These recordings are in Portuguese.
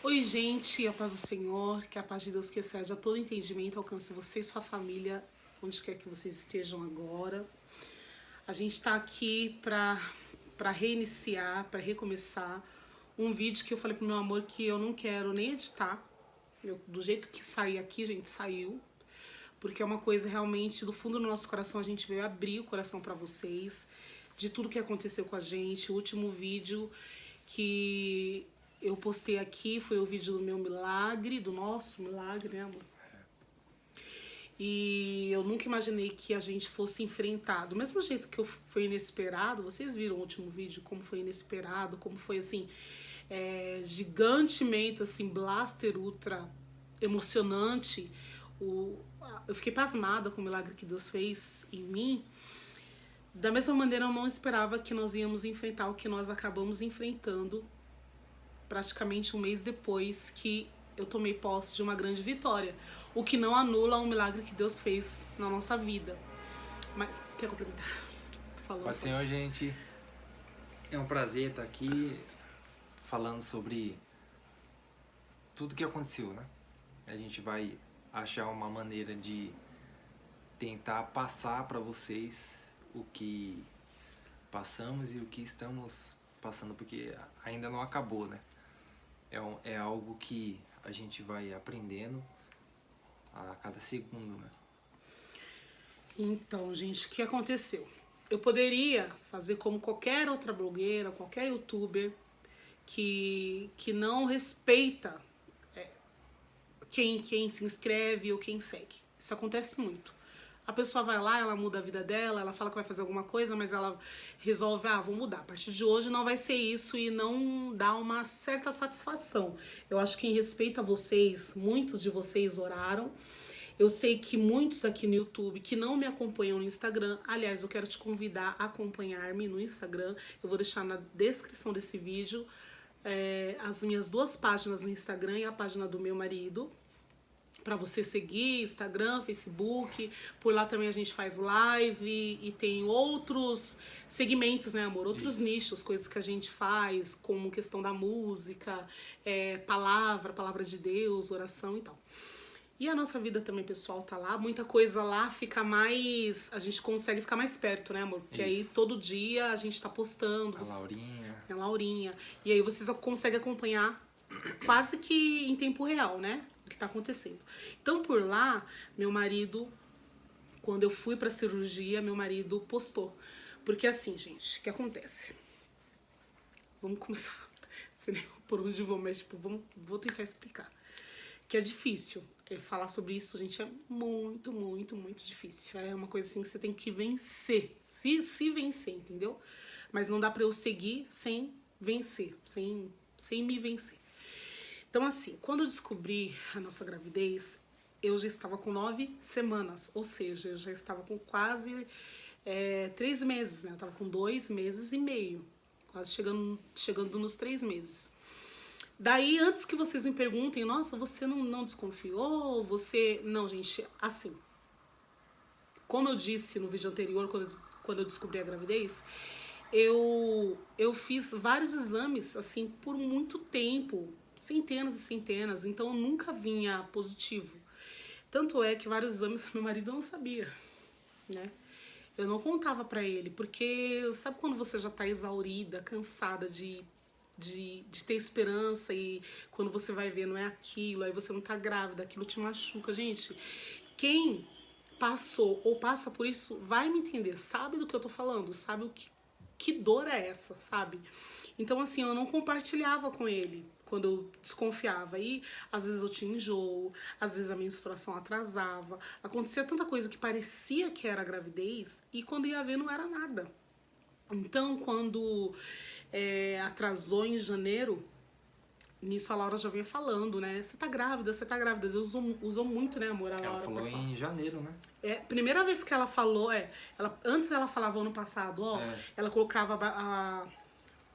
Oi, gente, a paz do Senhor, que a paz de Deus que excede a todo entendimento alcance você e sua família, onde quer que vocês estejam agora. A gente está aqui para reiniciar, para recomeçar um vídeo que eu falei pro meu amor que eu não quero nem editar. Do jeito que sair aqui, gente, saiu. Porque é uma coisa realmente do fundo do nosso coração, a gente veio abrir o coração para vocês, de tudo que aconteceu com a gente. O último vídeo que eu postei aqui foi o vídeo do meu milagre, do nosso milagre, né, amor? E eu nunca imaginei que a gente fosse enfrentar. Do mesmo jeito que foi inesperado, vocês viram o último vídeo, como foi inesperado, como foi, assim, gigantemente, assim, blaster ultra emocionante. Eu fiquei pasmada com o milagre que Deus fez em mim. Da mesma maneira, eu não esperava que nós íamos enfrentar o que nós acabamos enfrentando praticamente um mês depois que eu tomei posse de uma grande vitória. O que não anula o milagre que Deus fez na nossa vida. Mas, quer complementar? Tô falando. Pode ser, gente. É um prazer estar aqui falando sobre tudo que aconteceu, né? A gente vai achar uma maneira de tentar passar para vocês o que passamos e o que estamos passando, porque ainda não acabou, né? É algo que a gente vai aprendendo a cada segundo, né? Então, gente, o que aconteceu? Eu poderia fazer como qualquer outra blogueira, qualquer youtuber que não respeita quem se inscreve ou quem segue. Isso acontece muito. A pessoa vai lá, ela muda a vida dela, ela fala que vai fazer alguma coisa, mas ela resolve, vou mudar. A partir de hoje não vai ser isso e não dá uma certa satisfação. Eu acho que em respeito a vocês, muitos de vocês oraram. Eu sei que muitos aqui no YouTube que não me acompanham no Instagram, aliás, eu quero te convidar a acompanhar-me no Instagram. Eu vou deixar na descrição desse vídeo as minhas duas páginas no Instagram e a página do meu marido, para você seguir, Instagram, Facebook. Por lá também a gente faz live e tem outros segmentos, né, amor? Outros nichos, coisas que a gente faz, como questão da música, palavra de Deus, oração e tal. E a nossa vida também pessoal tá lá, muita coisa lá fica mais... A gente consegue ficar mais perto, né, amor? Porque aí todo dia a gente tá postando. A Laurinha. Tem a Laurinha. E aí vocês conseguem acompanhar quase que em tempo real, né? O que tá acontecendo. Então por lá, meu marido, quando eu fui pra cirurgia, meu marido postou. Porque assim, gente, o que acontece? Vamos começar. Sei nem por onde vou, mas tipo, vou tentar explicar. Que é difícil. Falar sobre isso, gente, é muito, muito, muito difícil. É uma coisa assim que você tem que vencer. Se vencer, entendeu? Mas não dá pra eu seguir sem vencer, sem me vencer. Então, assim, quando eu descobri a nossa gravidez, eu já estava com 9 semanas. Ou seja, eu já estava com quase 3 meses, né? Eu estava com 2 meses e meio. Quase chegando nos 3 meses. Daí, antes que vocês me perguntem, nossa, você não desconfiou? Você... Não, gente, assim. Como eu disse no vídeo anterior, quando eu descobri a gravidez, eu fiz vários exames, assim, por muito tempo. Centenas e centenas. Então, eu nunca vinha positivo. Tanto é que vários exames meu marido não sabia, né? Eu não contava pra ele, porque sabe quando você já tá exaurida, cansada de ter esperança e quando você vai ver não é aquilo, aí você não tá grávida, aquilo te machuca. Gente, quem passou ou passa por isso vai me entender, sabe do que eu tô falando, sabe que dor é essa, sabe? Então assim, eu não compartilhava com ele quando eu desconfiava. E às vezes eu tinha enjoo, às vezes a menstruação atrasava, acontecia tanta coisa que parecia que era gravidez e quando ia ver não era nada. Então, quando atrasou em janeiro, nisso a Laura já vinha falando, né? Você tá grávida, você tá grávida. Deus usou muito, né, amor? A Laura Ela falou em janeiro, né? Primeira vez que ela falou, antes ela falava ano passado, ela colocava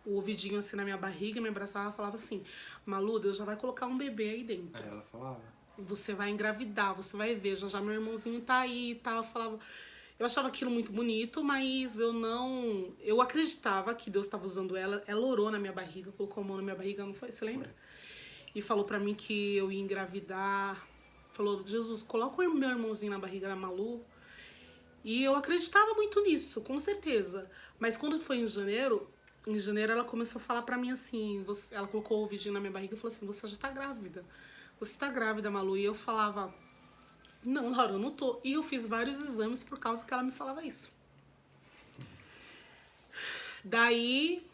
o ouvidinho assim na minha barriga, me abraçava e falava assim, Malu, Deus já vai colocar um bebê aí dentro. Aí ela falava. Você vai engravidar, você vai ver, já meu irmãozinho tá aí e tal. Eu achava aquilo muito bonito, mas eu acreditava que Deus estava usando ela. Ela orou na minha barriga, colocou a mão na minha barriga, não foi? Você lembra? e falou pra mim que eu ia engravidar. Falou, Jesus, coloca o meu irmãozinho na barriga da Malu. E eu acreditava muito nisso, com certeza. Mas quando foi em janeiro ela começou a falar pra mim assim, ela colocou o vidinho na minha barriga e falou assim, você já tá grávida. Você tá grávida, Malu. E eu falava, não, Laura, eu não tô. E eu fiz vários exames por causa que ela me falava isso. Daí,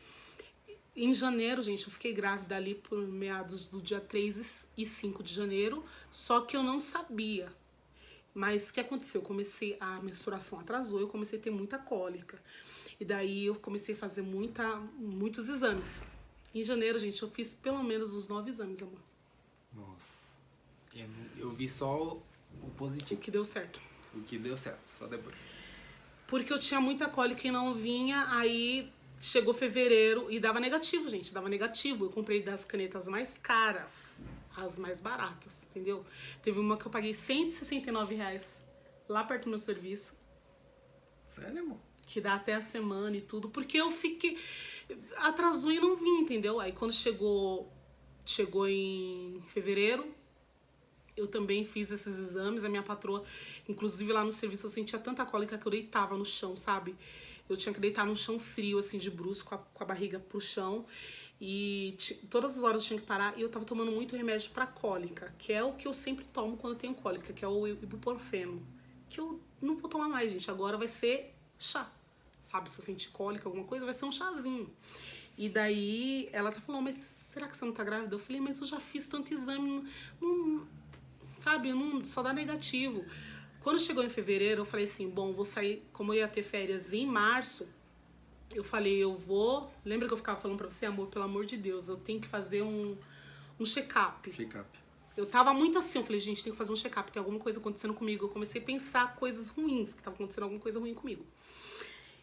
em janeiro, gente, eu fiquei grávida ali por meados do dia 3 e 5 de janeiro, só que eu não sabia. Mas o que aconteceu? A menstruação atrasou, eu comecei a ter muita cólica. E daí eu comecei a fazer muitos exames. Em janeiro, gente, eu fiz pelo menos os 9 exames, amor. Nossa. Eu vi só o positivo. O que deu certo. O que deu certo, só depois. Porque eu tinha muita cólica e não vinha, aí chegou fevereiro e dava negativo, gente, dava negativo. Eu comprei das canetas mais caras, as mais baratas, entendeu? Teve uma que eu paguei R$169 lá perto do meu serviço. Sério, amor? Que dá até a semana e tudo, porque eu fiquei... Atrasou e não vim, entendeu? Aí quando chegou em fevereiro, eu também fiz esses exames, a minha patroa, inclusive lá no serviço eu sentia tanta cólica que eu deitava no chão, sabe? Eu tinha que deitar no chão frio, assim, de bruços, com a barriga pro chão. E todas as horas eu tinha que parar. E eu tava tomando muito remédio pra cólica, que é o que eu sempre tomo quando eu tenho cólica, que é o ibuprofeno. Que eu não vou tomar mais, gente. Agora vai ser chá. Sabe, se eu sentir cólica, alguma coisa, vai ser um chazinho. E daí ela tá falando, mas será que você não tá grávida? Eu falei, mas eu já fiz tanto exame, sabe, só dá negativo. Quando chegou em fevereiro, eu falei assim, bom, vou sair, como eu ia ter férias em março, eu falei, eu vou... Lembra que eu ficava falando pra você, amor, pelo amor de Deus, eu tenho que fazer um check-up. Eu tava muito assim, eu falei, gente, tem que fazer um check-up, tem alguma coisa acontecendo comigo. Eu comecei a pensar coisas ruins, que tava acontecendo alguma coisa ruim comigo.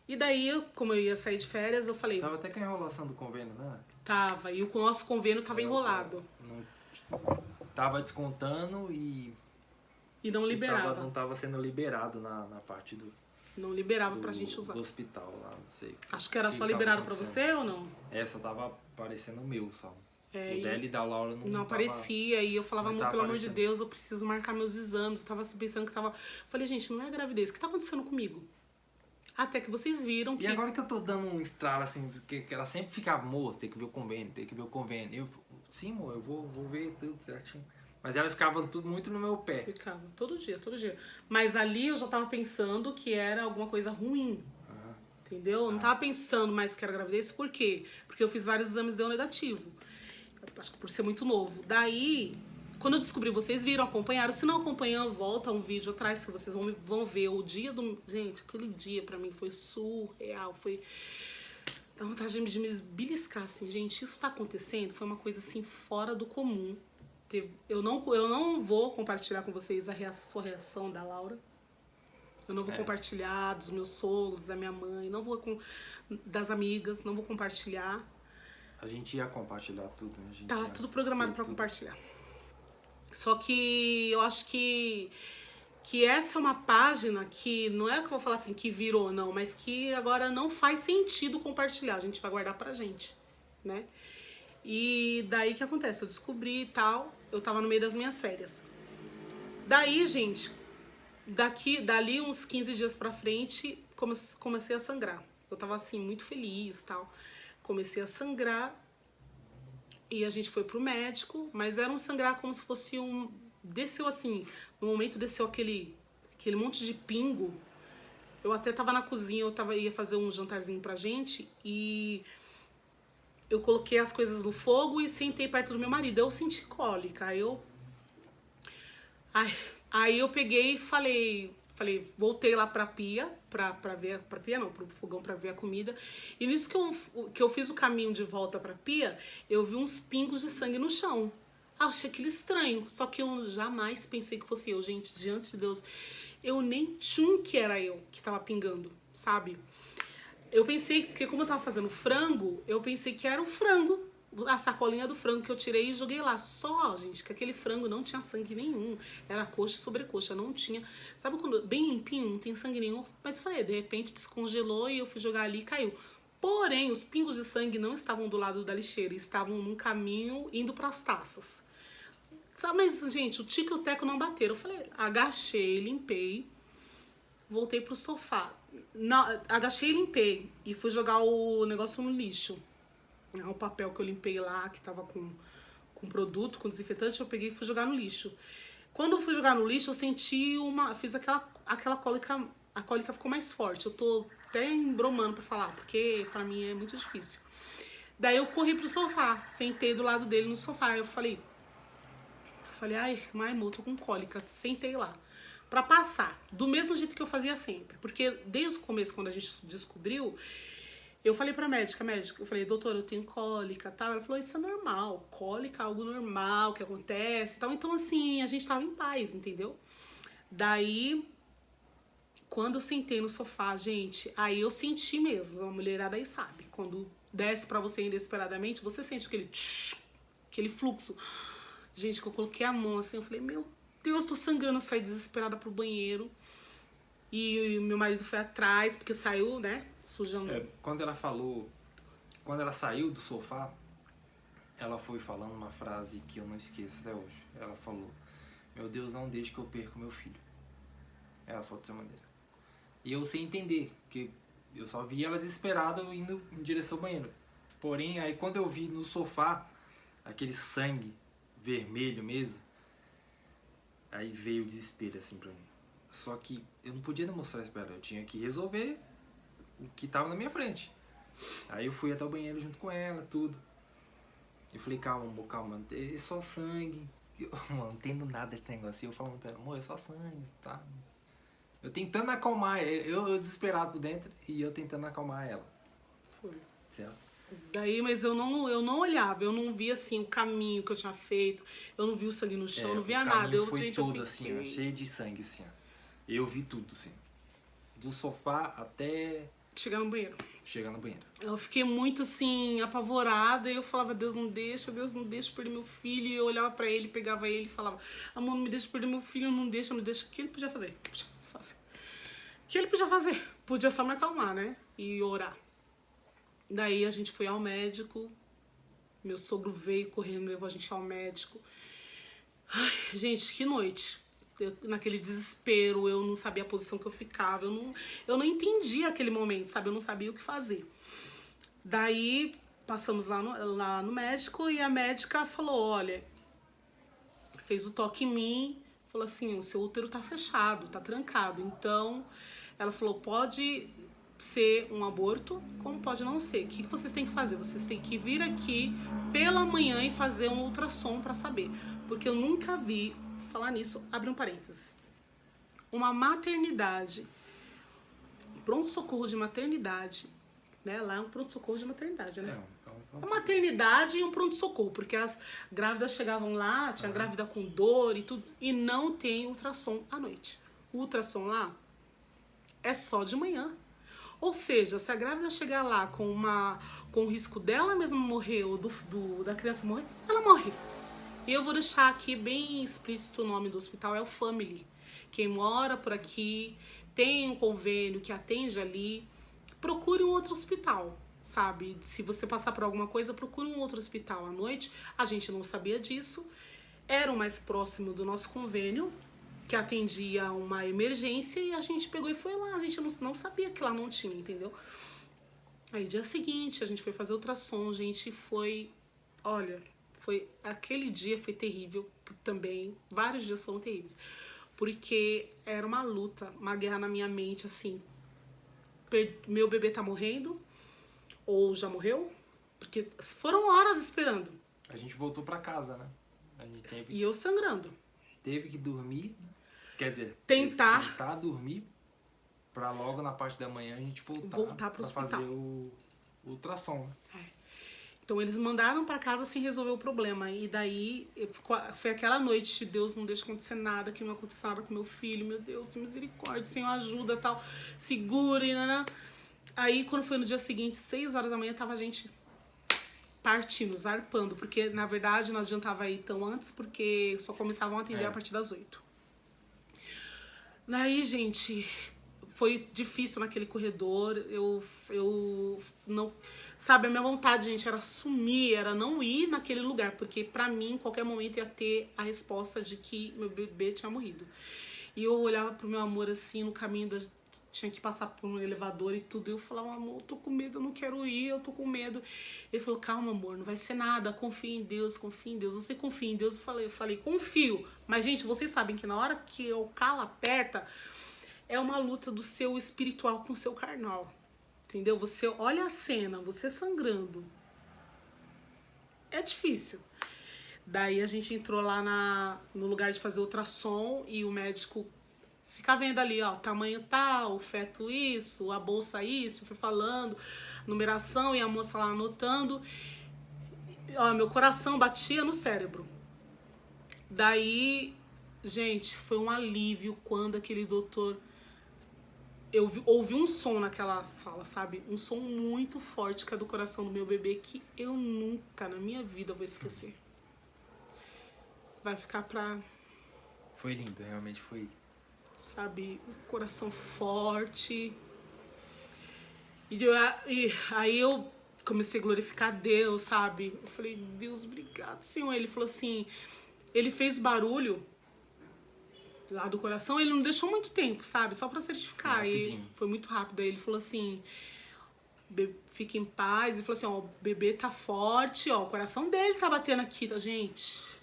E daí, como eu ia sair de férias, eu falei... Tava até com a enrolação do convênio, né? Tava, e o nosso convênio tava enrolado. Tava descontando e não liberava. Não tava sendo liberado na parte do... Não liberava pra gente usar. Do hospital lá, não sei. Acho que era só liberado pra você ou não? Essa tava aparecendo o meu só. O E dela e da Laura não aparecia. E eu falava, amor, pelo amor de Deus, eu preciso marcar meus exames. Eu tava pensando que tava... Falei, gente, não é gravidez. O que tá acontecendo comigo? Até que vocês viram que... E agora que eu tô dando um estralo, assim, que ela sempre ficava, amor, tem que ver o convênio, tem que ver o convênio. Eu, sim, amor, eu vou ver tudo certinho. Mas ela ficava tudo muito no meu pé. Ficava, todo dia. Mas ali eu já tava pensando que era alguma coisa ruim. Entendeu? Eu não tava pensando mais que era gravidez. Por quê? Porque eu fiz vários exames e deu negativo. Acho que por ser muito novo. Daí... Quando eu descobri, vocês viram, acompanharam. Se não acompanham, volta um vídeo atrás que vocês vão ver. O dia do... Gente, aquele dia pra mim foi surreal. Foi... Dá vontade de me beliscar, assim. Gente, isso tá acontecendo. Foi uma coisa, assim, fora do comum. Eu não vou compartilhar com vocês a sua reação da Laura. Eu não vou compartilhar dos meus sogros, da minha mãe. Não vou das amigas. Não vou compartilhar. A gente ia compartilhar tudo, né? Tava tudo programado pra compartilhar. Só que eu acho que essa é uma página que não é que eu vou falar assim que virou, não, mas que agora não faz sentido compartilhar. A gente vai guardar pra gente, né? E daí o que acontece? Eu descobri e tal, eu tava no meio das minhas férias. Daí, gente, dali uns 15 dias pra frente, comecei a sangrar. Eu tava assim, muito feliz e tal. Comecei a sangrar. E a gente foi pro médico, mas era um sangrar como se fosse desceu assim, no momento desceu aquele monte de pingo. Eu até tava na cozinha, ia fazer um jantarzinho pra gente e eu coloquei as coisas no fogo e sentei perto do meu marido. Eu senti cólica, aí eu peguei e falei, voltei lá pra pia, pro fogão pra ver a comida. E nisso que eu fiz o caminho de volta pra pia, eu vi uns pingos de sangue no chão. Achei aquilo estranho, só que eu jamais pensei que fosse eu, gente, diante de Deus. Eu nem tinha que era eu que tava pingando, sabe? Eu pensei, porque como eu tava fazendo frango, eu pensei que era o frango, a sacolinha do frango que eu tirei e joguei lá. Só, gente, que aquele frango não tinha sangue nenhum. Era coxa sobre coxa, não tinha... Sabe quando bem limpinho, não tem sangue nenhum? Mas eu falei, de repente descongelou e eu fui jogar ali e caiu. Porém, os pingos de sangue não estavam do lado da lixeira, estavam num caminho indo para as taças. Sabe, mas, gente, o tico e o teco não bateram. Eu falei, agachei, limpei, voltei pro sofá. Agachei e limpei e fui jogar o negócio no lixo. O papel que eu limpei lá, que tava com produto, com desinfetante, eu peguei e fui jogar no lixo. Quando eu fui jogar no lixo, eu senti fiz aquela cólica, a cólica ficou mais forte. Eu tô até embromando pra falar, porque pra mim é muito difícil. Daí eu corri pro sofá, sentei do lado dele no sofá. Eu falei, ai, Maimô, tô com cólica. Sentei lá. Pra passar, do mesmo jeito que eu fazia sempre. Porque desde o começo, quando a gente descobriu, eu falei pra médica, eu falei, doutora, eu tenho cólica, tal. Ela falou, isso é normal, cólica é algo normal que acontece, tal. Então, assim, a gente tava em paz, entendeu? Daí, quando eu sentei no sofá, gente, aí eu senti mesmo, a mulherada aí sabe, quando desce pra você inesperadamente, você sente aquele fluxo. Gente, que eu coloquei a mão assim, eu falei, meu Deus, tô sangrando, eu saí desesperada pro banheiro. E meu marido foi atrás, porque saiu, né, sujando. Quando ela saiu do sofá, ela foi falando uma frase que eu não esqueço até hoje. Ela falou, meu Deus, não deixe que eu perca o meu filho. Ela falou dessa maneira. E eu sem entender, porque eu só vi ela desesperada indo em direção ao banheiro. Porém, aí quando eu vi no sofá, aquele sangue vermelho mesmo, aí veio o desespero assim pra mim. Só que eu não podia demonstrar isso pra ela, eu tinha que resolver o que tava na minha frente. Aí eu fui até o banheiro junto com ela, tudo. Eu falei, calma, amor, calma, é só sangue. Mano, não entendo nada desse negócio. E eu falando pra ela, amor, é só sangue, tá? Eu tentando acalmar, eu desesperado por dentro e eu tentando acalmar ela. Foi. Certo? Daí, mas eu não olhava, eu não via assim o caminho que eu tinha feito, eu não vi o sangue no chão, eu não via nada. Eu foi gente, todo eu assim, ó, cheio de sangue assim, ó. Eu vi tudo assim. Do sofá até chegar no banheiro. chegar no banheiro. Eu fiquei muito assim, apavorada, e eu falava, Deus não deixa perder meu filho. E eu olhava pra ele, pegava ele e falava, amor, não me deixa perder meu filho, não deixa. O que ele podia fazer? O que ele podia fazer? Podia só me acalmar, né? E orar. Daí a gente foi ao médico, meu sogro veio correndo, levou a gente ao médico. Ai, gente, que noite. Naquele desespero, eu não sabia a posição que eu ficava, eu não entendia aquele momento, sabe? Eu não sabia o que fazer. Daí, passamos lá no médico e a médica falou, olha, fez o toque em mim, falou assim, o seu útero tá fechado, tá trancado. Então, ela falou, pode ser um aborto, como pode não ser. O que vocês têm que fazer? Vocês têm que vir aqui pela manhã e fazer um ultrassom pra saber. Porque eu nunca vi, falar nisso, abre um parênteses, uma maternidade, pronto-socorro de maternidade, né? Lá é um pronto-socorro de maternidade, né? A maternidade e um pronto-socorro, porque as grávidas chegavam lá, tinha grávida com dor e tudo, e não tem ultrassom à noite. O ultrassom lá é só de manhã. Ou seja, se a grávida chegar lá com o risco dela mesma morrer ou da criança morrer, ela morre. E eu vou deixar aqui bem explícito o nome do hospital, é o Family. Quem mora por aqui, tem um convênio que atende ali, procure um outro hospital, sabe? Se você passar por alguma coisa, procure um outro hospital à noite. A gente não sabia disso, era o mais próximo do nosso convênio, que atendia uma emergência, e a gente pegou e foi lá. A gente não sabia que lá não tinha, entendeu? Aí, dia seguinte, a gente foi fazer ultrassom, gente, olha, aquele dia foi terrível também, vários dias foram terríveis, porque era uma luta, uma guerra na minha mente, assim, meu bebê tá morrendo, ou já morreu, porque foram horas esperando. A gente voltou pra casa, né? E eu sangrando. Teve que dormir, quer dizer, tentar dormir pra logo na parte da manhã a gente voltar pro hospital fazer o ultrassom. Então eles mandaram pra casa sem resolver o problema. E daí foi aquela noite, Deus não deixa acontecer nada, que não aconteça nada com meu filho, meu Deus, tem misericórdia, Senhor, ajuda, tal, segura, né? Aí quando foi no dia seguinte, 6 horas da manhã, tava a gente partindo, zarpando, porque na verdade não adiantava ir tão antes, porque só começavam a atender a partir das 8. Daí, gente, foi difícil naquele corredor. Eu não... Sabe, a minha vontade, gente, era sumir, era não ir naquele lugar. Porque pra mim, em qualquer momento, ia ter a resposta de que meu bebê tinha morrido. E eu olhava pro meu amor, assim, no caminho tinha que passar por um elevador e tudo. E eu falava, amor, eu tô com medo, eu não quero ir, eu tô com medo. Ele falou, calma, amor, não vai ser nada, confia em Deus, confia em Deus. Você confia em Deus? Eu falei, confio. Mas, gente, vocês sabem que na hora que o calo aperta, é uma luta do seu espiritual com o seu carnal. Entendeu? Você olha a cena, você sangrando. É difícil. Daí a gente entrou lá no lugar de fazer ultrassom e o médico fica vendo ali, ó, tamanho tal, o feto isso, a bolsa isso, foi falando, numeração e a moça lá anotando. Ó, meu coração batia no cérebro. Daí, gente, foi um alívio quando aquele doutor... Eu ouvi um som naquela sala, sabe? Um som muito forte que é do coração do meu bebê que eu nunca na minha vida vou esquecer. Vai ficar pra... Foi lindo, realmente foi. Sabe? Um coração forte. E aí eu comecei a glorificar a Deus, sabe? Eu falei, Deus, obrigado, Senhor. Ele falou assim... Ele fez barulho lá do coração, ele não deixou muito tempo, sabe? Só pra certificar. E foi muito rápido. Aí ele falou assim, fique em paz. Ele falou assim, ó, o bebê tá forte, ó, o coração dele tá batendo aqui, tá, gente?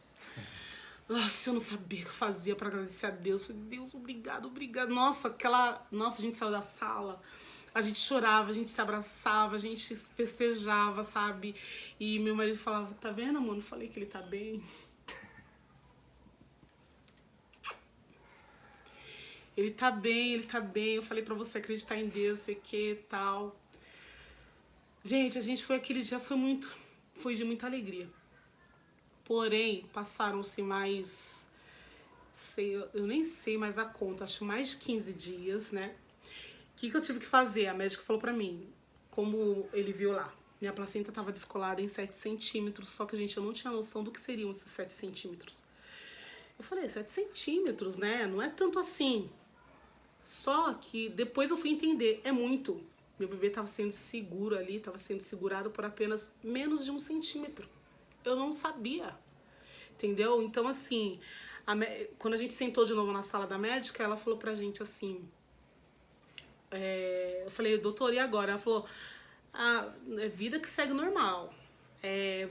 Nossa, eu não sabia o que eu fazia pra agradecer a Deus. Eu falei, Deus, obrigado, obrigado. Nossa, Nossa, a gente saiu da sala, a gente chorava, a gente se abraçava, a gente festejava, sabe? E meu marido falava, tá vendo, amor? Não falei que ele tá bem? Ele tá bem, ele tá bem. Eu falei pra você acreditar em Deus, sei que tal. Gente, a gente foi aquele dia, foi de muita alegria. Porém, passaram-se mais, eu nem sei mais a conta, acho mais de 15 dias, né? O que eu tive que fazer? A médica falou pra mim, como ele viu lá, minha placenta tava descolada em 7 centímetros, só que, gente, eu não tinha noção do que seriam esses 7 centímetros. Eu falei, 7 centímetros, né? Não é tanto assim. Só que depois eu fui entender, é muito. Meu bebê estava sendo seguro ali, estava sendo segurado por apenas menos de 1 centímetro. Eu não sabia, entendeu? Então, assim, quando a gente sentou de novo na sala da médica, ela falou pra gente assim... eu falei, doutor, e agora? Ela falou, é vida que segue normal.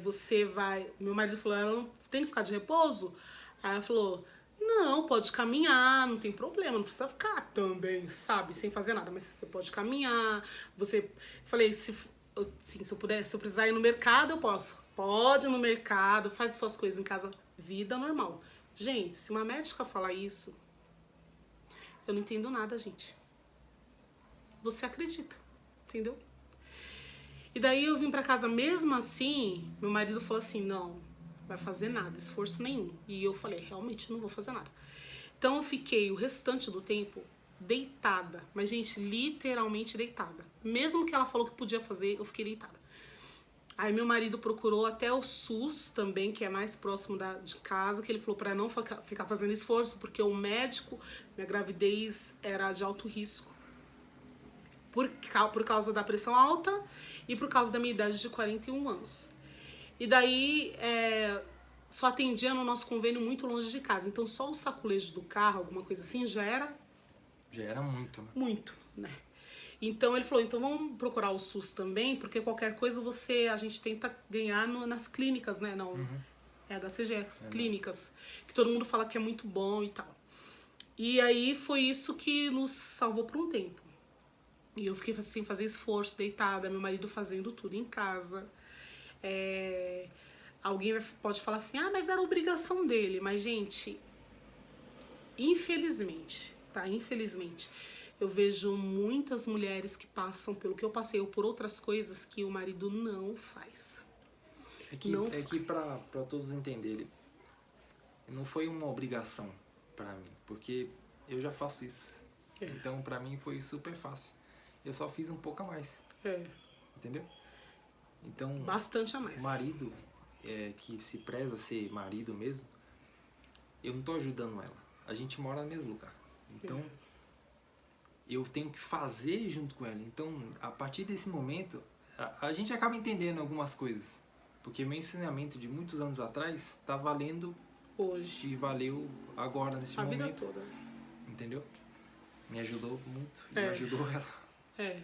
Você vai... Meu marido falou, ela não tem que ficar de repouso? Aí ela falou... Não, pode caminhar, não tem problema, não precisa ficar também, sabe, sem fazer nada, mas você pode caminhar, falei, se eu precisar ir no mercado, eu posso. Pode ir no mercado, faz suas coisas em casa, vida normal. Gente, se uma médica falar isso, eu não entendo nada, gente. Você acredita, entendeu? E daí eu vim pra casa mesmo assim, meu marido falou assim, não... vai fazer nada, esforço nenhum. E eu falei, realmente não vou fazer nada. Então eu fiquei o restante do tempo deitada. Mas, gente, literalmente deitada. Mesmo que ela falou que podia fazer, eu fiquei deitada. Aí meu marido procurou até o SUS também, que é mais próximo de casa, que ele falou pra não ficar fazendo esforço, porque o médico, minha gravidez era de alto risco. Por causa da pressão alta e por causa da minha idade de 41 anos. E daí, só atendia no nosso convênio muito longe de casa. Então, só o saculejo do carro, alguma coisa assim, já era... Já era muito, né? Muito, né? Então, ele falou, então vamos procurar o SUS também, porque qualquer coisa a gente tenta ganhar nas clínicas, né? Não, HCG, clínicas, que todo mundo fala que é muito bom e tal. E aí, foi isso que nos salvou por um tempo. E eu fiquei sem fazer esforço, deitada, meu marido fazendo tudo em casa... Alguém pode falar assim, mas era obrigação dele. Mas, gente, infelizmente, tá? Infelizmente, eu vejo muitas mulheres que passam pelo que eu passei ou por outras coisas que o marido não faz. É que pra todos entenderem, não foi uma obrigação pra mim, porque eu já faço isso. Então, pra mim, foi super fácil. Eu só fiz um pouco a mais. Entendeu? Então, bastante a mais. O marido que se preza ser marido mesmo, eu não tô ajudando ela. A gente mora no mesmo lugar. Então, eu tenho que fazer junto com ela. Então, a partir desse momento, a gente acaba entendendo algumas coisas. Porque meu ensinamento de muitos anos atrás tá valendo Hoje. e valeu agora, nesse A momento. vida toda. Entendeu? Me ajudou muito e É. ajudou ela. É.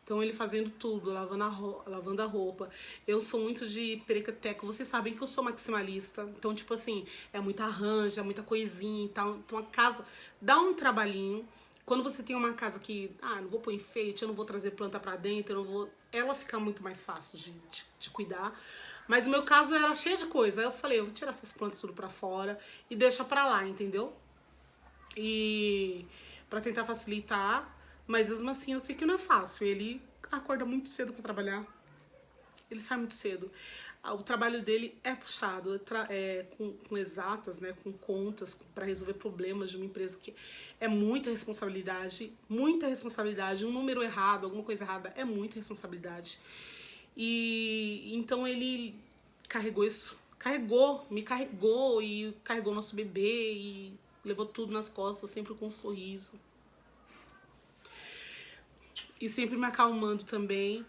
Então ele fazendo tudo, lavando a roupa. Eu sou muito de perequeteco. Vocês sabem que eu sou maximalista. Então, tipo assim, é muita arranja, muita coisinha e tal. Então a casa dá um trabalhinho. Quando você tem uma casa que, não vou pôr enfeite, eu não vou trazer planta pra dentro, eu não vou... Ela fica muito mais fácil de cuidar. Mas o meu caso era cheio de coisa. Aí eu falei, eu vou tirar essas plantas tudo pra fora e deixa pra lá, entendeu? E pra tentar facilitar, mas mesmo assim eu sei que não é fácil. Ele acorda muito cedo pra trabalhar. Ele sai muito cedo. O trabalho dele é puxado, com exatas, né, com contas, para resolver problemas de uma empresa que é muita responsabilidade, um número errado, alguma coisa errada, é muita responsabilidade. E então ele me carregou e carregou nosso bebê e levou tudo nas costas, sempre com um sorriso. E sempre me acalmando também.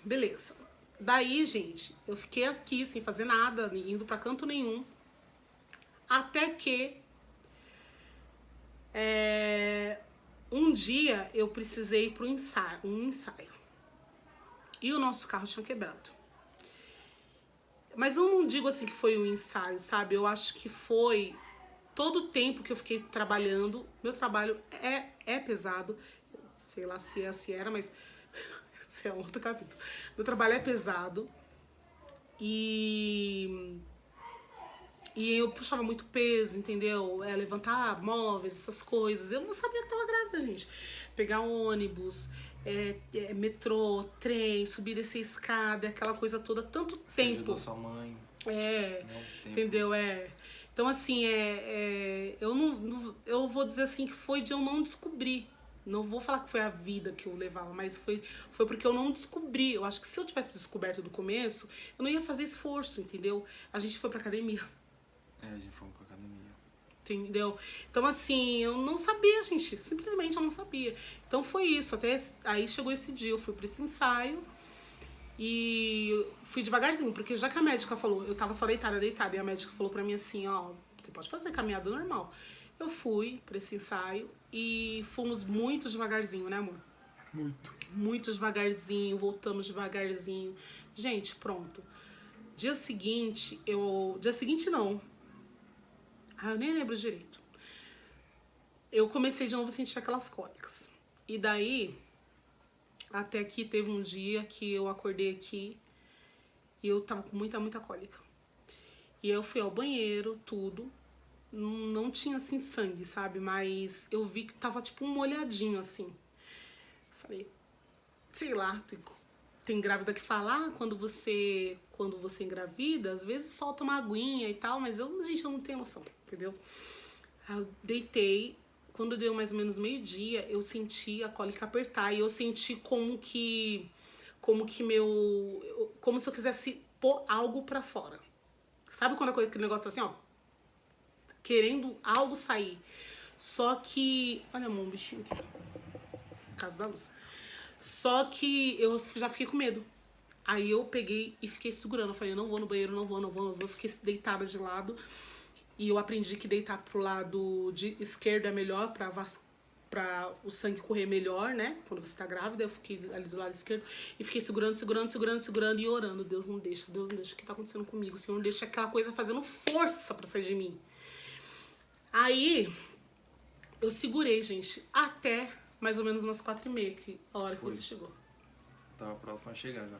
Beleza. Daí, gente, eu fiquei aqui sem fazer nada, indo pra canto nenhum. Até que um dia eu precisei ir pro um ensaio. E o nosso carro tinha quebrado. Mas eu não digo assim que foi um ensaio, sabe? Eu acho que foi todo o tempo que eu fiquei trabalhando. Meu trabalho é pesado. Sei lá se era, mas esse é outro capítulo. Meu trabalho é pesado. E eu puxava muito peso, entendeu? Levantar móveis, essas coisas. Eu não sabia que tava grávida, gente. Pegar um ônibus, metrô, trem, subir e descer escada, aquela coisa toda, tanto Você tempo. ajudou sua mãe. Entendeu? Então, assim, eu vou dizer assim que foi de eu não descobrir. Não vou falar que foi a vida que eu levava, mas foi porque eu não descobri. Eu acho que se eu tivesse descoberto do começo, eu não ia fazer esforço, entendeu? A gente foi pra academia. A gente foi pra academia. Entendeu? Então, assim, eu não sabia, gente. Simplesmente eu não sabia. Então foi isso. Até aí chegou esse dia, eu fui pra esse ensaio. E fui devagarzinho, porque já que a médica falou, eu tava só deitada, e a médica falou pra mim assim, ó, você pode fazer caminhada normal. Eu fui pra esse ensaio e fomos muito devagarzinho, né, amor? Muito devagarzinho, voltamos devagarzinho. Gente, pronto. Dia seguinte não. Eu nem lembro direito. Eu comecei de novo a sentir aquelas cólicas. E daí, até que teve um dia que eu acordei aqui e eu tava com muita cólica. E eu fui ao banheiro, tudo. Não tinha, assim, sangue, sabe? Mas eu vi que tava, tipo, um molhadinho, assim. Falei, sei lá, tem grávida que fala, quando você engravida, às vezes solta uma aguinha e tal, mas eu não tenho noção, entendeu? Aí eu deitei, quando deu mais ou menos meio-dia, eu senti a cólica apertar e eu senti como se eu quisesse pôr algo pra fora. Sabe quando aquele negócio tá assim, ó, querendo algo sair. Só que, olha, amor, um bichinho aqui, caso da luz. Só que eu já fiquei com medo. Aí eu peguei e fiquei segurando. Eu falei, não vou no banheiro, não vou. Eu fiquei deitada de lado. E eu aprendi que deitar pro lado esquerdo é melhor pra o sangue correr melhor, né? Quando você tá grávida. Eu fiquei ali do lado esquerdo e fiquei segurando e orando. Deus não deixa. O que tá acontecendo comigo? Senhor, não deixa aquela coisa fazendo força pra sair de mim. Aí eu segurei, gente, até mais ou menos umas 4h30, que a hora que você chegou. Tava pronto pra chegar já.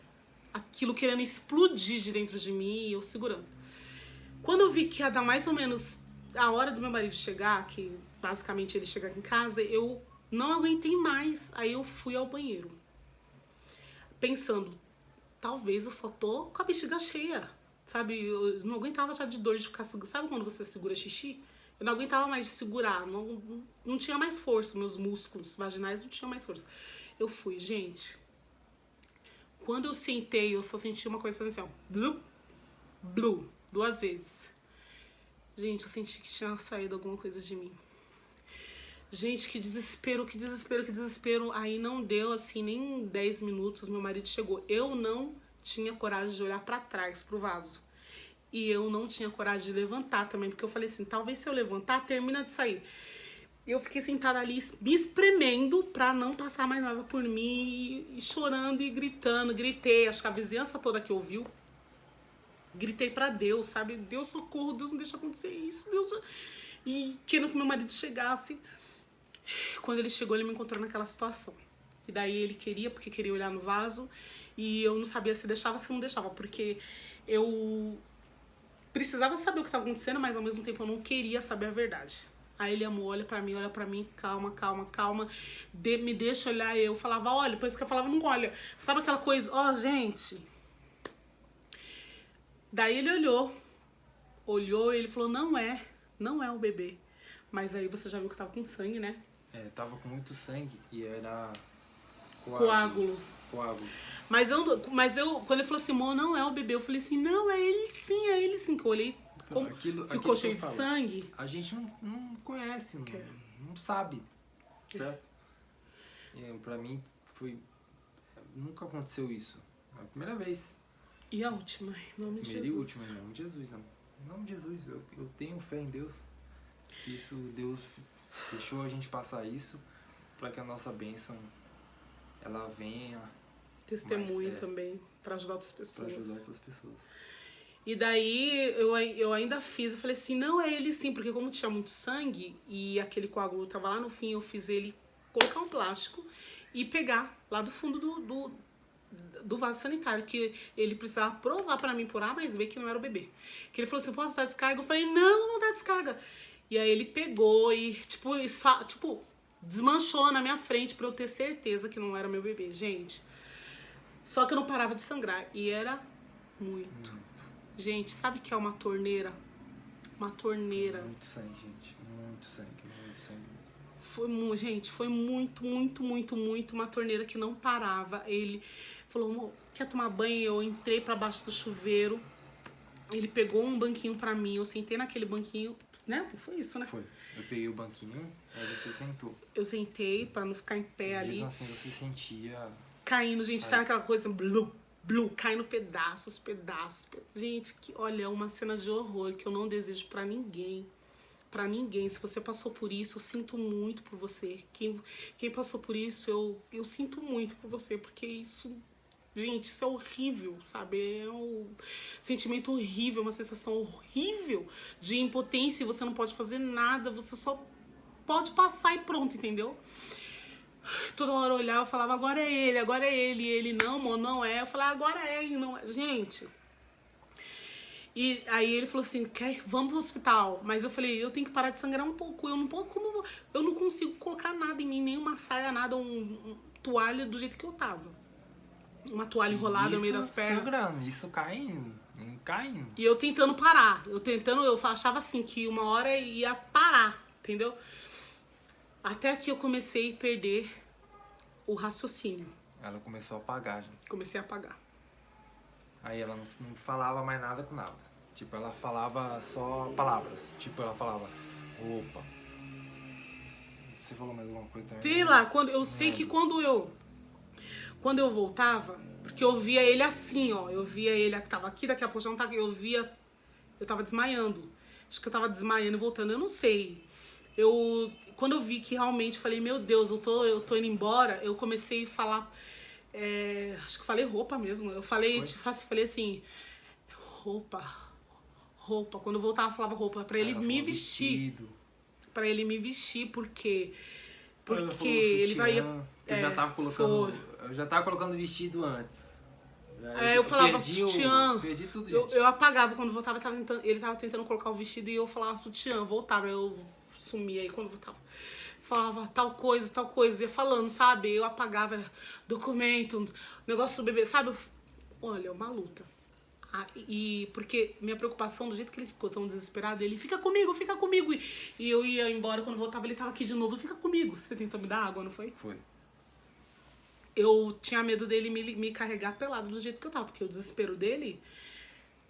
Aquilo querendo explodir de dentro de mim e eu segurando. Quando eu vi que ia dar mais ou menos a hora do meu marido chegar, que basicamente ele chegar aqui em casa, eu não aguentei mais. Aí eu fui ao banheiro. Pensando, talvez eu só tô com a bexiga cheia. Sabe, eu não aguentava já de dor de ficar segurando. Sabe quando você segura xixi? Eu não aguentava mais de segurar, não tinha mais força, meus músculos vaginais não tinham mais força. Eu fui, gente. Quando eu sentei, eu só senti uma coisa fazendo assim, ó. Blu, blu, 2 vezes. Gente, eu senti que tinha saído alguma coisa de mim. Gente, que desespero, que desespero, que desespero. Aí não deu, assim, nem 10 minutos, meu marido chegou. Eu não tinha coragem de olhar pra trás, pro vaso. E eu não tinha coragem de levantar também, porque eu falei assim, talvez se eu levantar, termina de sair. Eu fiquei sentada ali, me espremendo pra não passar mais nada por mim, e chorando e gritando. Gritei, acho que a vizinhança toda que ouviu. Gritei pra Deus, sabe? Deus, socorro, Deus não deixa acontecer isso, Deus... E querendo que meu marido chegasse. Quando ele chegou, ele me encontrou naquela situação. E daí ele queria, porque queria olhar no vaso. E eu não sabia se deixava, se não deixava. Porque eu precisava saber o que estava acontecendo, mas ao mesmo tempo eu não queria saber a verdade. Aí ele amou, olha pra mim, calma, calma, calma. Me deixa olhar. Eu falava, olha, depois que eu falava, não olha. Sabe aquela coisa, ó, gente. Daí ele olhou e ele falou, não é o bebê. Mas aí você já viu que tava com sangue, né? Tava com muito sangue e era Coágulo. Coágulo. Mas eu, quando ele falou assim, amor, não é o bebê, eu falei assim, não, é ele sim, que eu olhei, como ficou cheio de sangue. A gente não conhece, não sabe, certo? E pra mim nunca aconteceu isso, é a primeira vez. E a última, em nome de Jesus. Primeira e última, em nome de Jesus, em nome de Jesus, eu tenho fé em Deus, que isso, Deus deixou a gente passar isso, para que a nossa bênção, ela venha... Testemunho também, para ajudar outras pessoas. Para ajudar outras pessoas. E daí eu ainda fiz, eu falei assim, não é ele sim, porque como tinha muito sangue e aquele coágulo tava lá no fim, eu fiz ele colocar um plástico e pegar lá do fundo do vaso sanitário, que ele precisava provar pra mim por A mais B que não era o bebê. Que ele falou assim, posso dar descarga? Eu falei, não dá descarga. E aí ele pegou e, tipo, desmanchou na minha frente pra eu ter certeza que não era meu bebê, gente. Só que eu não parava de sangrar. E era muito. Gente, sabe o que é uma torneira? Uma torneira. Muito sangue, gente. Muito sangue mesmo. Foi muito uma torneira que não parava. Ele falou, amor, quer tomar banho? Eu entrei pra baixo do chuveiro. Ele pegou um banquinho pra mim. Eu sentei naquele banquinho, né? Foi isso, né? Foi. Eu peguei o banquinho, aí você sentou. Eu sentei pra não ficar em pé ali. Mesmo assim, você sentia... Caindo, gente, sabe aquela coisa, caindo pedaços. Gente, olha, uma cena de horror que eu não desejo pra ninguém. Pra ninguém. Se você passou por isso, eu sinto muito por você. Quem passou por isso, eu sinto muito por você, porque isso... Gente, isso é horrível, sabe? É um sentimento horrível, uma sensação horrível de impotência e você não pode fazer nada, você só pode passar e pronto, entendeu? Toda hora eu olhava e falava, agora é ele. E ele, não, amor, não é. Eu falava, agora é ele, não é. Gente. E aí ele falou assim, vamos pro hospital. Mas eu falei, eu tenho que parar de sangrar um pouco. Eu não consigo colocar nada em mim, nenhuma saia, nada, toalha do jeito que eu tava. Uma toalha enrolada no meio das pernas. Sangrando, isso caindo. E eu tentando parar. Eu achava assim, que uma hora ia parar, entendeu? Até que eu comecei a perder o raciocínio. Ela começou a apagar, gente. Comecei a apagar. Aí ela não falava mais nada com nada. Tipo, ela falava só palavras. Tipo, ela falava, opa. Você falou mais alguma coisa também? Sei lá, eu sei que quando eu voltava, porque eu via ele assim, ó. Eu via ele que tava aqui, daqui a pouco já não tava. Eu tava desmaiando. Acho que eu tava desmaiando e voltando, eu não sei. Quando eu vi que realmente falei, meu Deus, eu tô indo embora, eu comecei a falar, acho que falei roupa mesmo. Eu falei assim, roupa. Quando eu voltava, eu falava roupa, pra ele me vestir. Pra ele me vestir, porque ele vai... Eu já tava colocando vestido antes. Eu falava sutiã. Perdi tudo, gente. Eu apagava quando voltava, ele tava tentando colocar o vestido e eu falava sutiã, voltava, eu sumia aí quando voltava. Falava tal coisa, ia falando, sabe? Eu apagava documento, negócio do bebê, sabe? Olha, uma luta. E porque minha preocupação, do jeito que ele ficou tão desesperado, ele fica comigo. E eu ia embora, quando voltava ele tava aqui de novo, fica comigo. Você tentou me dar água, não foi? Foi. Eu tinha medo dele me carregar pelado do jeito que eu tava, porque o desespero dele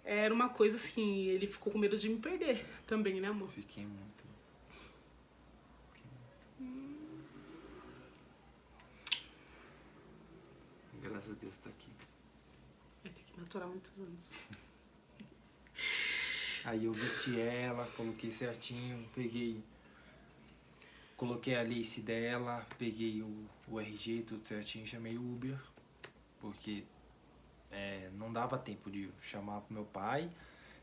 era uma coisa assim, ele ficou com medo de me perder também, né, amor? Fiquei muito. Graças a Deus tá aqui. Vai ter que maturar muitos anos. Aí eu vesti ela, coloquei certinho, coloquei a lace dela, peguei o RG, tudo certinho, chamei o Uber, porque não dava tempo de chamar pro meu pai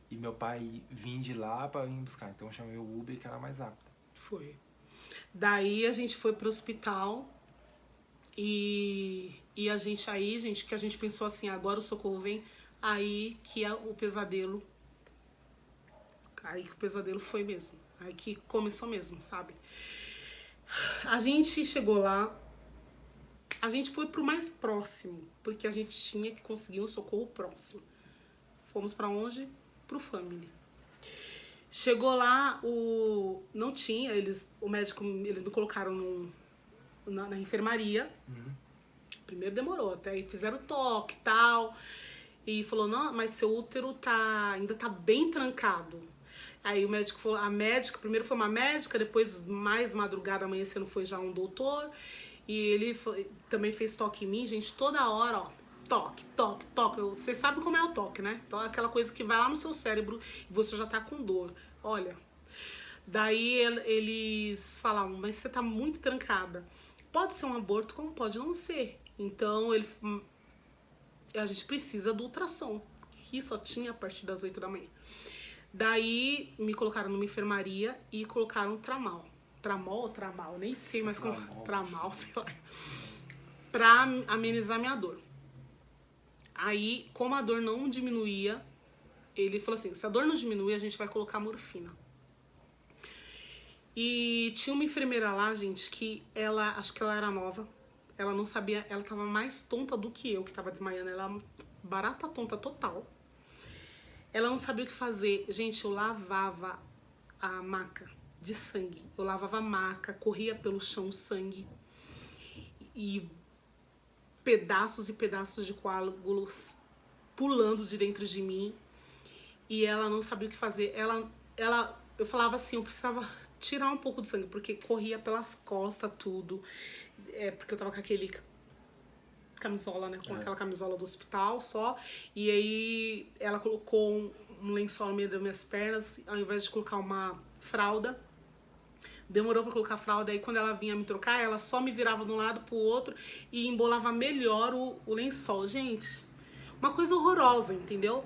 e meu pai vir de lá pra vir buscar. Então eu chamei o Uber, que era mais rápido. Foi. Daí a gente foi pro hospital e a gente aí, gente, que a gente pensou assim, agora o socorro vem, aí que é o pesadelo. Aí que o pesadelo foi mesmo. Aí que começou mesmo, sabe? A gente chegou lá, a gente foi pro mais próximo, porque a gente tinha que conseguir um socorro próximo. Fomos pra onde? Pro Family. Chegou lá, não tinha, eles me colocaram na enfermaria. Primeiro demorou, até aí fizeram toque e tal. E falou, não, mas seu útero ainda tá bem trancado. Aí o médico falou, primeiro foi uma médica, depois mais madrugada, amanhecendo, foi já um doutor. E ele também fez toque em mim, gente, toda hora, ó. Toque, toque, toque. Você sabe como é o toque, né? Então é aquela coisa que vai lá no seu cérebro e você já tá com dor. Olha. Daí eles falavam, mas você tá muito trancada. Pode ser um aborto, como pode não ser. Então a gente precisa do ultrassom, que só tinha a partir das 8 da manhã. Daí me colocaram numa enfermaria e colocaram tramal. Tramol ou tramal? Nem sei mais como. Tramal, sei lá. Pra amenizar minha dor. Aí, como a dor não diminuía, ele falou assim, se a dor não diminuir, a gente vai colocar morfina. E tinha uma enfermeira lá, gente, que acho que ela era nova. Ela não sabia, ela tava mais tonta do que eu, que tava desmaiando. Ela barata tonta total. Ela não sabia o que fazer. Gente, eu lavava a maca de sangue. Eu lavava a maca, corria pelo chão sangue. E pedaços e pedaços de coágulos pulando de dentro de mim. E ela não sabia o que fazer. Eu falava assim, eu precisava tirar um pouco de sangue, porque corria pelas costas tudo. Porque eu tava com aquele camisola, né? Com aquela camisola do hospital só. E aí ela colocou um lençol no meio das minhas pernas, ao invés de colocar uma fralda. Demorou pra colocar a fralda, aí quando ela vinha me trocar, ela só me virava de um lado pro outro e embolava melhor o lençol. Gente, uma coisa horrorosa, entendeu?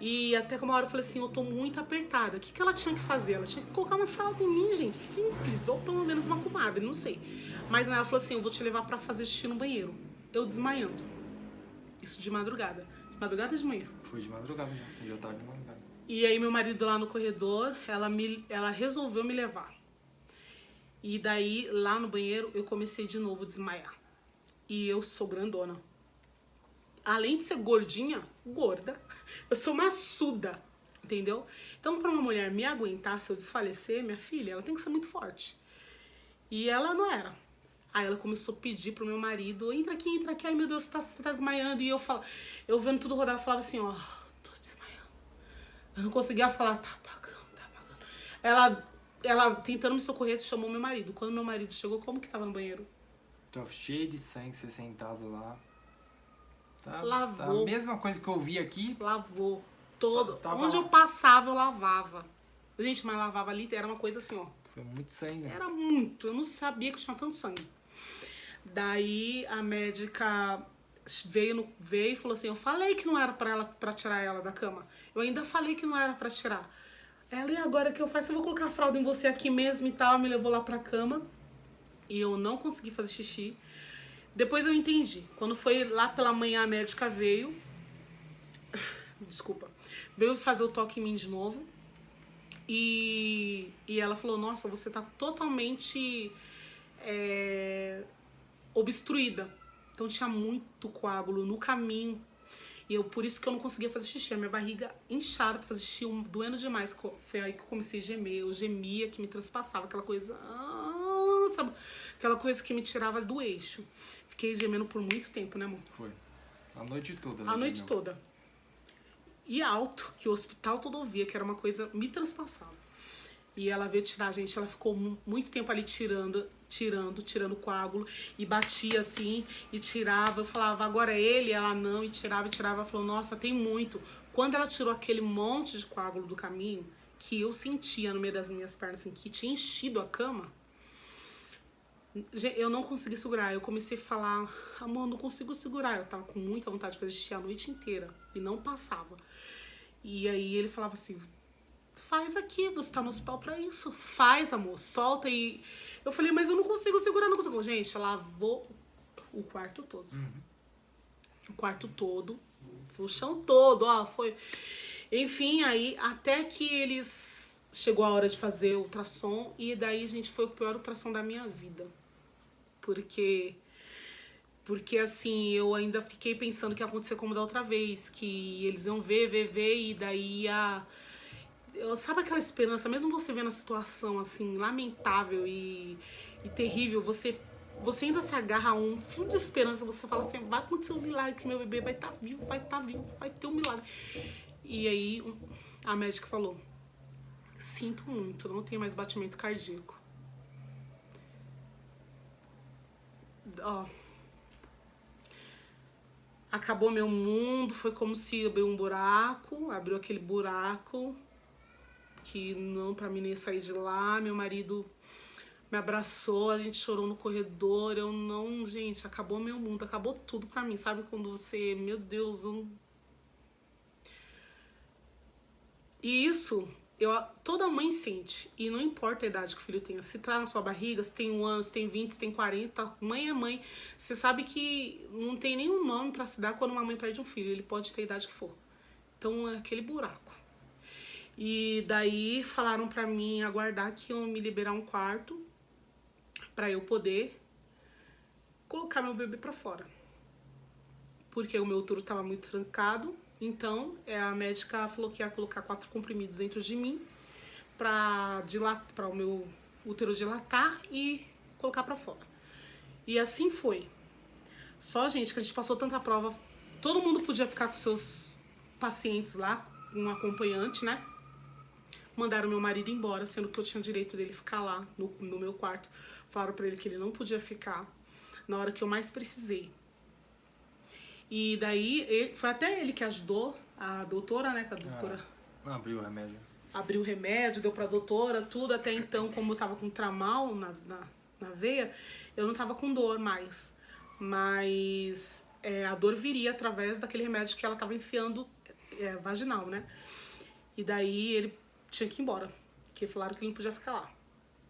E até que uma hora eu falei assim, eu tô muito apertada. O que ela tinha que fazer? Ela tinha que colocar uma fralda em mim, gente, simples, ou pelo menos uma comadre, não sei. Mas ela falou assim, eu vou te levar pra fazer xixi no banheiro. Eu desmaiando. Isso de madrugada. De madrugada ou de manhã? Foi de madrugada já. Eu já tava de madrugada. E aí meu marido lá no corredor, ela resolveu me levar. E daí, lá no banheiro, eu comecei de novo a desmaiar. E eu sou grandona. Além de ser gordinha, gorda, eu sou maçuda, entendeu? Então, pra uma mulher me aguentar, se eu desfalecer, minha filha, ela tem que ser muito forte. E ela não era. Aí ela começou a pedir pro meu marido, entra aqui, ai meu Deus, você tá desmaiando. E eu vendo tudo rodar, eu falava assim, ó, tô desmaiando. Eu não conseguia falar, tá apagando. Ela tentando me socorrer, chamou meu marido. Quando meu marido chegou, como que tava no banheiro? Tava cheio de sangue, você sentado lá. Lavou. Tá a mesma coisa que eu vi aqui. Lavou. Todo. Tava Onde lá. eu passava, eu lavava. Gente, mas lavava ali, era uma coisa assim, ó. Foi muito sangue. Era muito. Eu não sabia que tinha tanto sangue. Daí a médica veio e falou assim, eu falei que não era pra tirar ela da cama. Eu ainda falei que não era pra tirar. Ela, e agora que eu faço? Eu vou colocar a fralda em você aqui mesmo e tal. Me levou lá pra cama. E eu não consegui fazer xixi. Depois eu entendi. Quando foi lá pela manhã, a médica veio. Desculpa. Veio fazer o toque em mim de novo. E ela falou, nossa, você tá totalmente obstruída. Então tinha muito coágulo no caminho. E por isso que eu não conseguia fazer xixi. A minha barriga inchada pra fazer xixi, doendo demais. Foi aí que eu comecei a gemer. Eu gemia, que me transpassava. Aquela coisa... sabe? Aquela coisa que me tirava do eixo. Fiquei gemendo por muito tempo, né, amor? Foi. A noite toda. A noite toda. E alto, que o hospital todo ouvia, que era uma coisa... Me transpassava. E ela veio tirar, gente, ela ficou muito tempo ali tirando o coágulo. E batia assim, e tirava. Eu falava, agora é ele? Ela não, e tirava. Ela falou, nossa, tem muito. Quando ela tirou aquele monte de coágulo do caminho, que eu sentia no meio das minhas pernas, assim, que tinha enchido a cama, eu não consegui segurar. Eu comecei a falar, amor, não consigo segurar. Eu tava com muita vontade de fazer xixi a noite inteira. E não passava. E aí ele falava assim, faz aqui, você tá no hospital pra isso. Faz, amor, solta. E eu falei, mas eu não consigo segurar, não consigo. Gente, lavou o quarto todo. O quarto todo. O chão todo, ó, foi... Enfim, aí até que eles... Chegou a hora de fazer o ultrassom. E daí, gente, foi o pior ultrassom da minha vida. Porque assim, eu ainda fiquei pensando que ia acontecer como da outra vez. Que eles iam ver, e daí ia... Sabe aquela esperança, mesmo você vendo a situação assim, lamentável e terrível, você ainda se agarra a um fio de esperança, você fala assim, vai acontecer um milagre, que meu bebê vai estar vivo, vai ter um milagre. E aí a médica falou, sinto muito, não tem mais batimento cardíaco. Ó, acabou meu mundo, foi como se abriu um buraco, abriu aquele buraco, que não, pra mim nem sair de lá. Meu marido me abraçou, a gente chorou no corredor. Eu não, gente, acabou meu mundo, acabou tudo pra mim, sabe? Quando você, meu Deus, E isso, toda mãe sente, e não importa a idade que o filho tenha, se tá na sua barriga, se tem 1 ano, se tem 20, se tem 40, mãe é mãe. Você sabe que não tem nenhum nome pra se dar quando uma mãe perde um filho, ele pode ter a idade que for. Então é aquele buraco. E daí falaram pra mim aguardar que iam me liberar um quarto pra eu poder colocar meu bebê pra fora. Porque o meu útero tava muito trancado. Então a médica falou que ia colocar 4 comprimidos dentro de mim pra o meu útero dilatar e colocar pra fora. E assim foi. Só, gente, que a gente passou tanta prova. Todo mundo podia ficar com seus pacientes lá, um acompanhante, né? Mandaram meu marido embora, sendo que eu tinha direito dele ficar lá no meu quarto. Falaram pra ele que ele não podia ficar na hora que eu mais precisei. E daí, foi até ele que ajudou, a doutora, né? Que a doutora abriu o remédio. Abriu o remédio, deu pra doutora, tudo. Até então, como eu tava com tramal na veia, eu não tava com dor mais. Mas a dor viria através daquele remédio que ela tava enfiando vaginal, né? E daí ele tinha que ir embora, porque falaram que ele não podia ficar lá.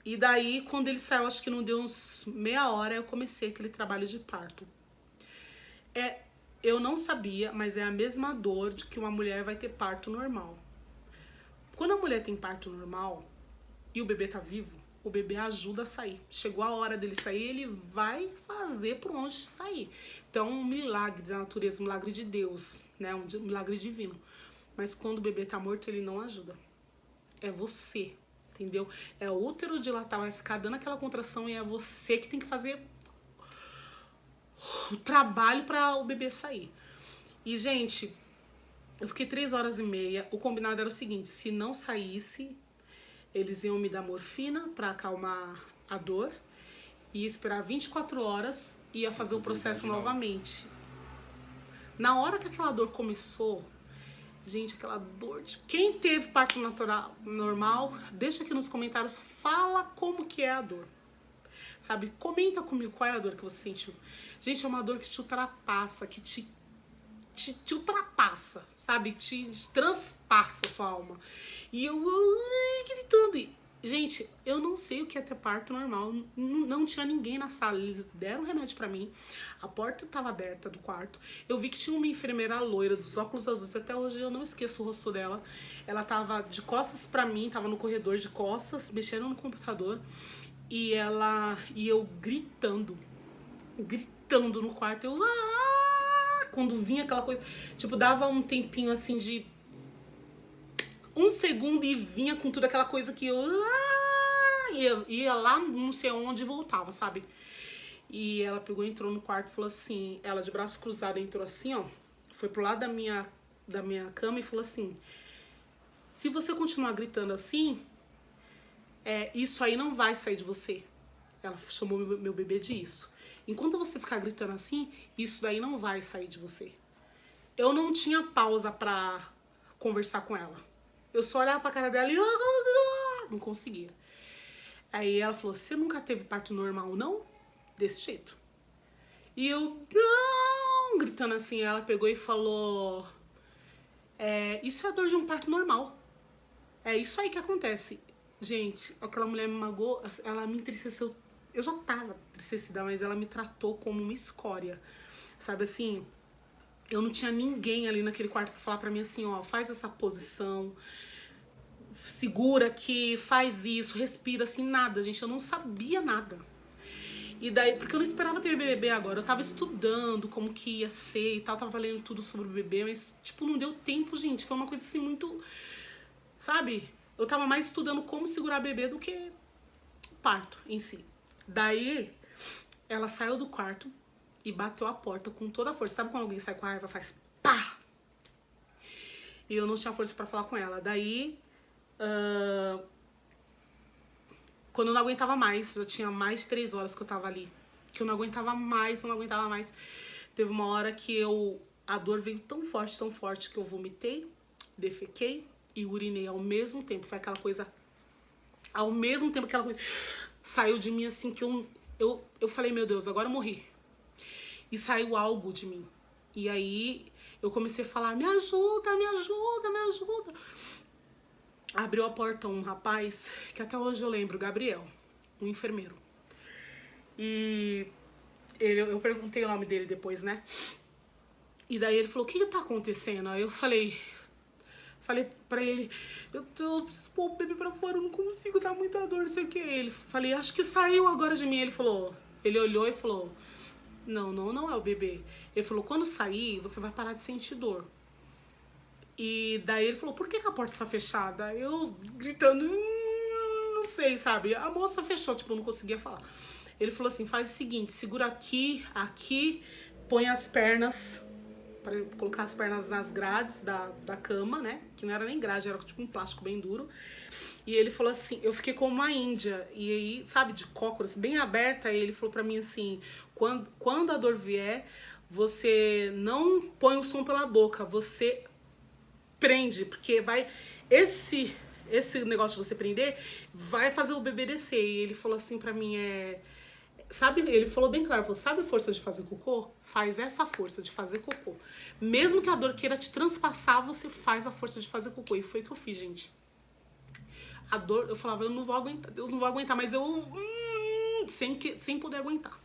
E daí, quando ele saiu, acho que não deu uns meia hora, eu comecei aquele trabalho de parto. Eu não sabia, mas é a mesma dor de que uma mulher vai ter parto normal. Quando a mulher tem parto normal e o bebê tá vivo, o bebê ajuda a sair. Chegou a hora dele sair, ele vai fazer por onde sair. Então, um milagre da natureza, um milagre de Deus, né? Um milagre divino. Mas quando o bebê tá morto, ele não ajuda. É você, entendeu? É o útero dilatar, vai ficar dando aquela contração e é você que tem que fazer o trabalho para o bebê sair. E, gente, eu fiquei 3h30. O combinado era o seguinte, se não saísse, eles iam me dar morfina para acalmar a dor, ia esperar 24 horas e ia fazer o processo novamente. Na hora que aquela dor começou, gente, aquela dor de... Quem teve parto natural normal, deixa aqui nos comentários, fala como que é a dor. Sabe? Comenta comigo qual é a dor que você sentiu. Gente, é uma dor que te ultrapassa, que te ultrapassa, sabe? Te transpassa a sua alma. E eu gritando. Gente, eu não sei o que é ter parto normal. Não tinha ninguém na sala. Eles deram remédio pra mim. A porta tava aberta do quarto. Eu vi que tinha uma enfermeira loira dos óculos azuis. Até hoje eu não esqueço o rosto dela. Ela tava de costas pra mim, tava no corredor de costas, mexendo no computador. E eu gritando no quarto. Quando vinha aquela coisa, tipo, dava um tempinho assim de 1 segundo e vinha com tudo aquela coisa que eu ia lá não sei onde e voltava, sabe? E ela pegou, entrou no quarto e falou assim, ela de braço cruzado entrou assim, ó, foi pro lado da minha cama e falou assim, se você continuar gritando assim, isso aí não vai sair de você. Ela chamou meu bebê de isso. Enquanto você ficar gritando assim, isso daí não vai sair de você. Eu não tinha pausa pra conversar com ela. Eu só olhava pra cara dela e não conseguia. Aí ela falou, você nunca teve parto normal, não? Desse jeito. E eu, não, gritando assim, ela pegou e falou, isso é a dor de um parto normal. É isso aí que acontece. Gente, aquela mulher me magoou, ela me entristeceu. Eu já tava entristecida, mas ela me tratou como uma escória. Sabe assim, eu não tinha ninguém ali naquele quarto pra falar pra mim assim, ó, faz essa posição, segura aqui, faz isso, respira, assim, nada, gente. Eu não sabia nada. E daí, porque eu não esperava ter bebê agora, eu tava estudando como que ia ser e tal, tava lendo tudo sobre o bebê, mas, tipo, não deu tempo, gente. Foi uma coisa assim muito, sabe? Eu tava mais estudando como segurar bebê do que o parto em si. Daí, ela saiu do quarto e bateu a porta com toda a força. Sabe quando alguém sai com a raiva, faz pá! E eu não tinha força pra falar com ela. Daí, quando eu não aguentava mais, já tinha mais de 3 horas que eu tava ali. Que eu não aguentava mais, Teve uma hora que a dor veio tão forte que eu vomitei, defequei e urinei ao mesmo tempo. Foi aquela coisa, ao mesmo tempo aquela coisa saiu de mim assim que eu falei, meu Deus, agora eu morri. E saiu algo de mim. E aí eu comecei a falar, me ajuda, me ajuda, me ajuda. Abriu a porta um rapaz, que até hoje eu lembro, Gabriel, um enfermeiro. E eu perguntei o nome dele depois, né? E daí ele falou, o que tá acontecendo? Aí eu falei pra ele, eu preciso pôr o bebê pra fora, eu não consigo, tá muita dor, não sei o que. Falei, acho que saiu agora de mim. Ele olhou e falou, não é o bebê. Ele falou, quando sair, você vai parar de sentir dor. E daí ele falou, por que a porta tá fechada? Eu gritando, não sei, sabe? A moça fechou, tipo, eu não conseguia falar. Ele falou assim, faz o seguinte, segura aqui, põe as pernas, para colocar as pernas nas grades da cama, né? Que não era nem grade, era tipo um plástico bem duro. E ele falou assim, eu fiquei como uma índia, e aí, sabe, de cócoras, bem aberta, e ele falou pra mim assim, quando a dor vier, você não põe o som pela boca, você prende, porque vai, esse negócio de você prender, vai fazer o bebê descer. E ele falou assim pra mim, sabe, ele falou bem claro, falou, sabe a força de fazer cocô? Faz essa força de fazer cocô. Mesmo que a dor queira te transpassar, você faz a força de fazer cocô. E foi o que eu fiz, gente. A dor, eu falava, eu não vou aguentar, Deus, não vou aguentar, mas eu sem poder aguentar.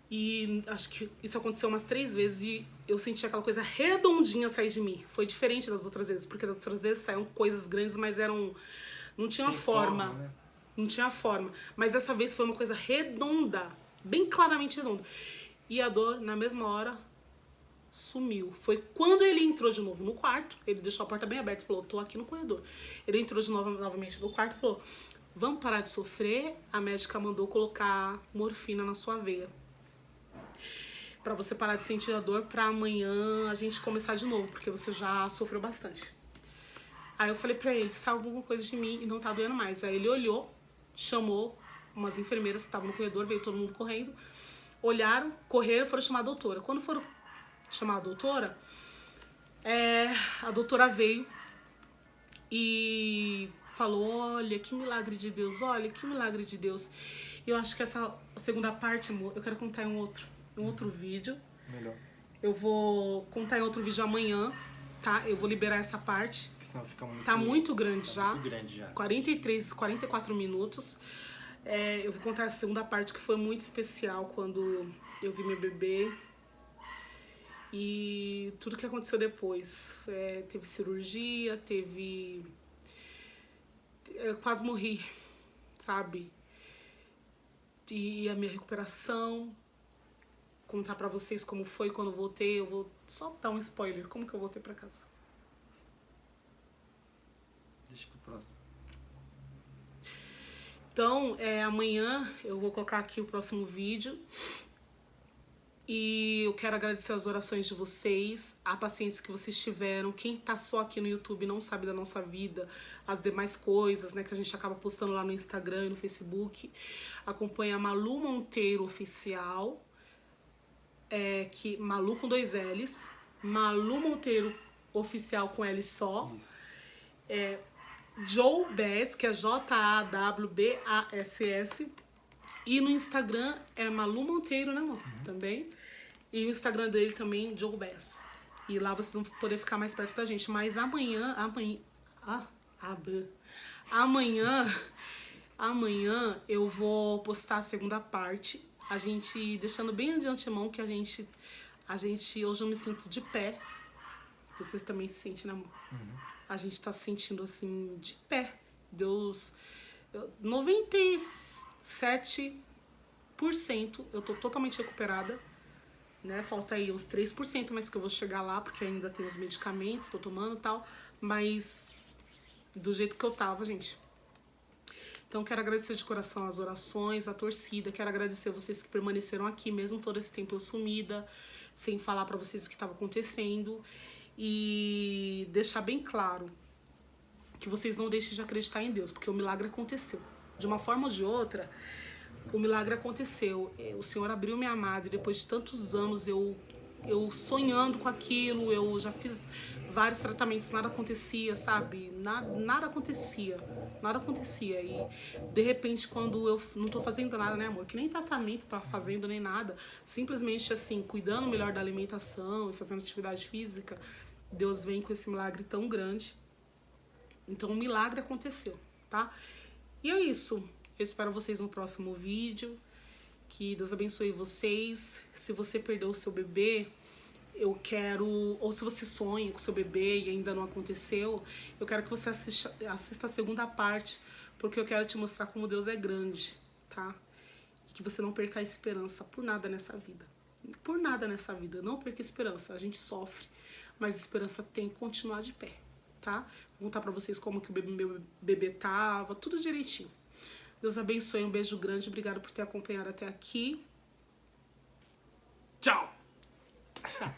E acho que isso aconteceu umas 3 vezes e eu senti aquela coisa redondinha sair de mim. Foi diferente das outras vezes, porque das outras vezes saíam coisas grandes, mas não tinha forma. Né? Não tinha forma. Mas dessa vez foi uma coisa redonda, bem claramente redonda. E a dor, na mesma hora, sumiu. Foi quando ele entrou de novo no quarto, ele deixou a porta bem aberta e falou, tô aqui no corredor. Ele entrou de novo, novamente no quarto e falou, vamos parar de sofrer? A médica mandou colocar morfina na sua veia. Pra você parar de sentir a dor, pra amanhã a gente começar de novo, porque você já sofreu bastante. Aí eu falei pra ele, saiu alguma coisa de mim e não tá doendo mais. Aí ele olhou, chamou umas enfermeiras que estavam no corredor, veio todo mundo correndo, olharam, correram e foram chamar a doutora. Quando foram chamar a doutora, a doutora veio e falou, olha, que milagre de Deus, olha, que milagre de Deus. E eu acho que essa segunda parte, amor, eu quero contar em um outro vídeo. Melhor. Eu vou contar em outro vídeo amanhã, tá? Eu vou liberar essa parte. Porque senão fica muito... Tá muito grande já. Muito grande já. 44 minutos. Eu vou contar a segunda parte, que foi muito especial, quando eu vi meu bebê. E tudo que aconteceu depois. Teve cirurgia, eu quase morri, sabe? E a minha recuperação... Contar pra vocês como foi quando eu voltei. Eu vou só dar um spoiler. Como que eu voltei pra casa? Deixa pro próximo. Então, amanhã eu vou colocar aqui o próximo vídeo. E eu quero agradecer as orações de vocês, a paciência que vocês tiveram. Quem tá só aqui no YouTube não sabe da nossa vida, as demais coisas, né, que a gente acaba postando lá no Instagram e no Facebook. Acompanha a Malu Monteiro Oficial, Malu com 2 L's, Malu Monteiro Oficial com L só. Isso. Joe Bass, que é JAWBASS. E no Instagram é Malu Monteiro, né, amor? Também. E o Instagram dele também, Joe Bass. E lá vocês vão poder ficar mais perto da gente. Mas amanhã eu vou postar a segunda parte. A gente, deixando bem de antemão que a gente, hoje eu me sinto de pé. Vocês também se sentem, né, amor? A gente tá se sentindo assim, de pé. Deus, 97% eu tô totalmente recuperada, né? Falta aí uns 3%, mas que eu vou chegar lá, porque ainda tem os medicamentos, tô tomando e tal. Mas do jeito que eu tava, gente. Então quero agradecer de coração as orações, a torcida. Quero agradecer vocês que permaneceram aqui, mesmo todo esse tempo eu sumida, sem falar pra vocês o que tava acontecendo. E deixar bem claro que vocês não deixem de acreditar em Deus, porque o milagre aconteceu. De uma forma ou de outra, o milagre aconteceu. O Senhor abriu minha madre depois de tantos anos, eu sonhando com aquilo, eu já fiz vários tratamentos, nada acontecia, sabe? Nada acontecia. E de repente, quando eu não tô fazendo nada, né, amor? Que nem tratamento tá fazendo, nem nada. Simplesmente assim, cuidando melhor da alimentação e fazendo atividade física, Deus vem com esse milagre tão grande. Então o milagre aconteceu, tá? E é isso. Eu espero vocês no próximo vídeo. Que Deus abençoe vocês. Se você perdeu o seu bebê, eu quero... Ou se você sonha com o seu bebê e ainda não aconteceu, eu quero que você assista a segunda parte, porque eu quero te mostrar como Deus é grande, tá? E que você não perca a esperança por nada nessa vida. Por nada nessa vida. Não perca a esperança. A gente sofre, mas a esperança tem que continuar de pé, tá? Vou contar pra vocês como que o meu bebê tava, tudo direitinho. Deus abençoe, um beijo grande, obrigado por ter acompanhado até aqui. Tchau! Tchau.